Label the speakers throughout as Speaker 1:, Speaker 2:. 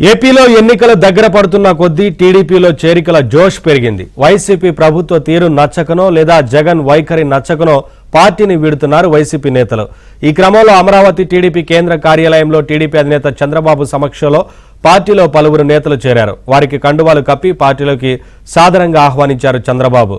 Speaker 1: ఏపీలో ఎన్నికలు దగ్గర పడుతున్న కొద్దీ టీడీపీలో చేరికల జోష్ పెరిగింది. వైసీపీ ప్రభుత్వ తీరు నచ్చకనో లేదా జగన్ వైఖరి నచ్చకనో పార్టీని వీడుతున్నారు వైసీపీ నేతలు. ఈ క్రమంలో అమరావతి టీడీపీ కేంద్ర కార్యాలయంలో టీడీపీ అధినేత చంద్రబాబు సమక్షంలో పార్టీలో పలువురు నేతలు చేరారు. వారికి కండువాలు కప్పి పార్టీలోకి సాదరంగా ఆహ్వానించారు చంద్రబాబు.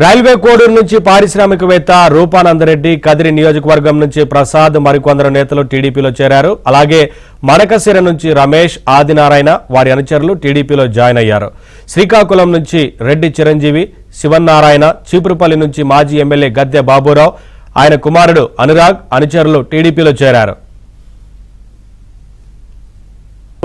Speaker 1: రైల్వే కోడూరు నుంచి పారిశ్రామికవేత్త రూపానందరెడ్డి, కదిరి నియోజకవర్గం నుంచి ప్రసాద్ మరికొందరు నేతలు టీడీపీలో చేరారు. అలాగే మడకశిర నుంచి రమేష్, ఆదినారాయణ వారి అనుచరులు టీడీపీలో జాయిన్ అయ్యారు. శ్రీకాకుళం నుంచి రెడ్డి చిరంజీవి, శివన్నారాయణ, చీపురుపల్లి నుంచి మాజీ ఎమ్మెల్యే గద్దె బాబురావు, ఆయన కుమారుడు అనురాగ్ అనుచరులు టీడీపీలో చేరారు.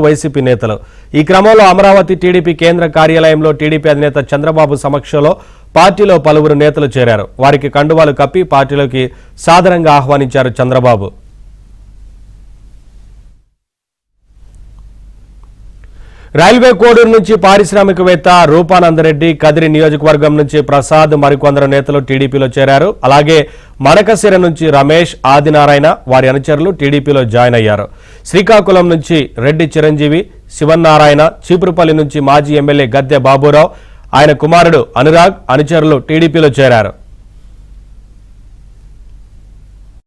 Speaker 1: వైసీపీ నేతలు ఈ క్రమంలో అమరావతి టీడీపీ కేంద్ర కార్యాలయంలో టీడీపీ అధినేత చంద్రబాబు సమక్షంలో పార్టీలో పలువురు నేతలు చేరారు. వారికి కండువాలు కప్పి పార్టీలోకి సాదరంగా ఆహ్వానించారు చంద్రబాబు. రైల్వే కోడూరు నుంచి పారిశ్రామికవేత్త రూపానందరెడ్డి, కదిరి నియోజకవర్గం నుంచి ప్రసాద్ మరికొందరు నేతలు టీడీపీలో చేరారు. అలాగే మడకశిర నుంచి రమేష్, ఆదినారాయణ వారి అనుచరులు టీడీపీలో జాయిన్ అయ్యారు. శ్రీకాకుళం నుంచి రెడ్డి చిరంజీవి, శివన్నారాయణ, చీపురుపల్లి నుంచి మాజీ ఎమ్మెల్యే గద్దె బాబురావు, ఆయన కుమారుడు అనురాగ్ అనుచరులు టీడీపీలో చేరారు.